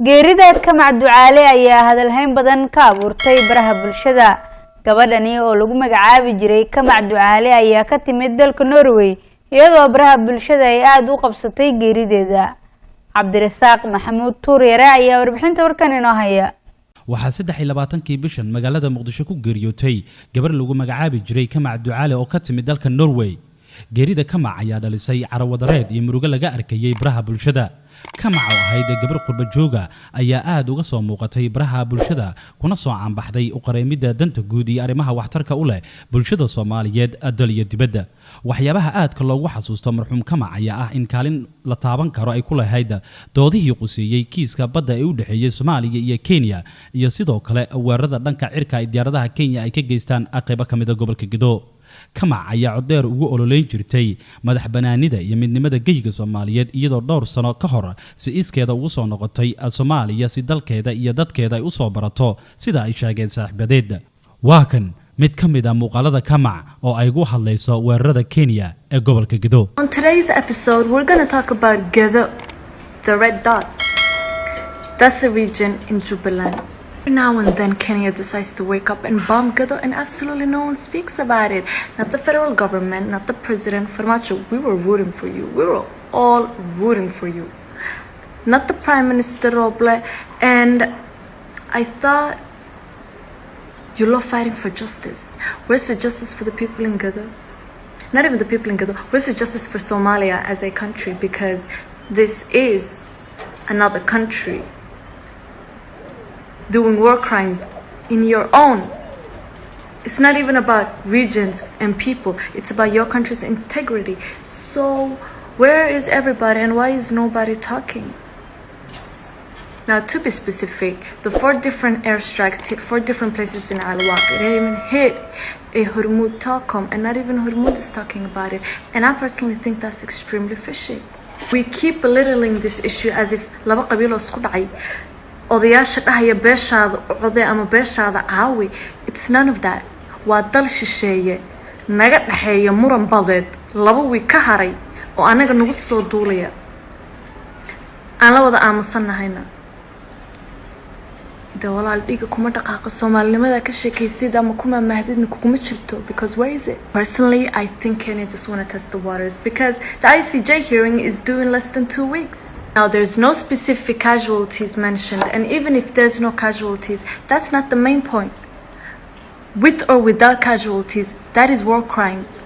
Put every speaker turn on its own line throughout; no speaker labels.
geerida Kamac Ducaale ayaa hadalhayn badan ka abuurtay baraha bulshada. Gabadhani oo lagu magacaabi jiray Kamac Ducaale ayaa ka timid dalka Norway iyadoo baraha bulshada ay aad u qabsatay geerideeda. Cabdirasaaq Maxamuud Tuureere ayaa warbixinta warkan inoo haya.
waxaa 23kii bishan magaalada Muqdisho ku geeriyootay gabar lagu magacaabi jiray Kamac Ducaale oo ka timid dalka Norway. geerida Kamac ayaa dhalisay carwadareed iyo murugo laga arkayay baraha bulshada. Kamac oo ahayd gabar qurba jooga ayaa aad uga soo muuqatay baraha bulshada kuna soo caanbaxday u qareemida danta guud iyo arrimaha waxtarka u leh bulshada Soomaaliyeed dal iyo dibadda. waxyaabaha aadka loogu xasuusto marxuum Kamac ayaa ah in kaalin la taaban karo ay ku lahayd doodihii quseeyay kiiska badda ee u dhaxeeyay Soomaaliya iyo Kenya iyo sidoo kale weerarada dhanka cirka ay diyaaradaha Kenya ay ka geystaan qaybo kamid ah gobolka Gedo. Kamac ayaa codeer ugu ololeyn jirtay madax banaanida iyo midnimada geyga Soomaaliyeed iyadoo dhowr sano ka hor si iskeeda ugu soo noqotay Soomaaliya si dalkeeda iyo dadkeeda ay u soo barato sida ay sheegeen saaxiibadeed. waa kan mid ka mid ah muuqaalada Kamac oo ay ugu hadlayso weerarada Kenya ee gobolka Gedo.
On today's episode we're going to talk about Gedo, the red dot. That's a region in Jubaland. Now and then Kenya decides to wake up and bomb Gedo and absolutely no one speaks about it. Not the federal government, not the president. Farmacho, we were rooting for you. We were all rooting for you. Not the Prime Minister Roble. And I thought you love fighting for justice. Where's the justice for the people in Gedo? Not even the people in Gedo. Where's the justice for Somalia as a country? Because this is another country doing war crimes in your own. It's not even about regions and people. It's about your country's integrity. So where is everybody and why is nobody talking? Now, to be specific, the 4 different airstrikes hit 4 different places in Alwaq. It didn't even hit a Hormuz Telecom, and not even Hormuz is talking about it. And I personally think that's extremely fishy. We keep belittling this issue as if laba qabilo isku dhacay odayaasha dhahaya beeshaada oday ama beeshaada caawi. It's none of that. waa dal shisheeye naga dhaxeeya muran badeed 2 wiig ka haray oo anaga nagu soo duulaya aan la wada aamusannahayna walaal dhiga kuma dhaqaaqa Soomaalinimada ka sheekaysid ama kuma mahdidna kuma jirto. Because where is it? Personally, I think Kenya just want to test the waters because the ICJ hearing is due in less than 2 weeks. Now, there's no specific casualties mentioned, and even if there's no casualties, that's not the main point. With or without casualties, that is war crimes.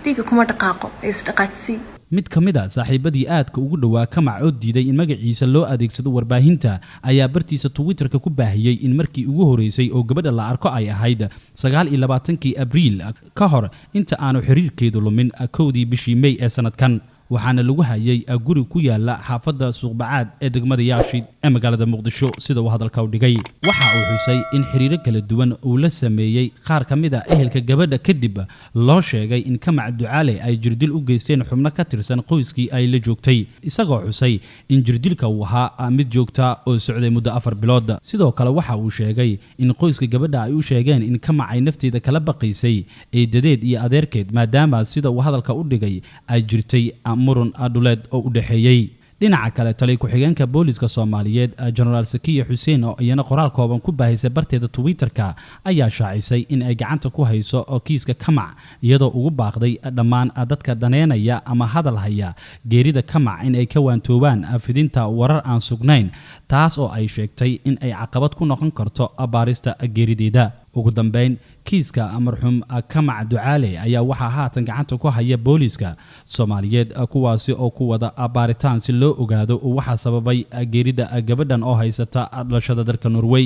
dhiga kuma dhaqaaqo is dhaqaaqsi.
mid ka mid ah saaxiibadii aadka ugu dhawaa Kamac oo diiday in magaciisa loo adeegsado warbaahinta ayaa bartiisa Twitterka ku baahiyay in markii ugu horeysay oo gabadha la arko ay ahayd 29kii Abriil ka hor inta aanu xiriirkeedu lumin 1dii bishii May ee sanadkan. waxaana lagu hayay guri ku yaala xaafadda Suuqbacaad ee degmada Yaashid ee magaalada Muqdisho sida uu hadalka u dhigay. waxa uu xusay in xiriiro kala duwan uu la sameeyay qaar ka mid ah ehelka gabadha kadib loo sheegay in Kamac Ducaale ay jirdil u geysteen xubno ka tirsan qoyskii ay la joogtay, isagoo xusay in jirdilka uu ahaa mid joogta oo socday muddo 4 bilood. sidoo kale waxa uu sheegay in qoyska gabadha ay u sheegeen in Kamac ay nafteeda kala baqaysay eedadeed iyo adeerkeed maadaama sida uu hadalka u dhigay ay jirtay muran aduleed oo u dhaxeeyay. dhinaca kale taliye ku-xigeenka booliska Soomaaliyeed General Sakiya Xuseen oo iyana qoraal kooban ku baahisay barteeda Twitterka ayaa shaacisay in ay gacanta ku hayso oo kiiska Kamac iyadoo ugu baaqday dhammaan dadka daneynaya ama hadal haya geerida Kamac in ay ka waantoobaan fidinta warar aan sugnayn, taas oo ay sheegtay in ay caqabad ku noqon karto baarista geerideeda. ugu dambeyn kiiska marxuum Kamac Ducaale ayaa waxa haatan gacanta ku haya booliska Soomaaliyeed kuwaasi oo ku wada baaritaan si loo ogaado waxa sababay geerida gabadhan oo haysata dhalashada dalka Norway.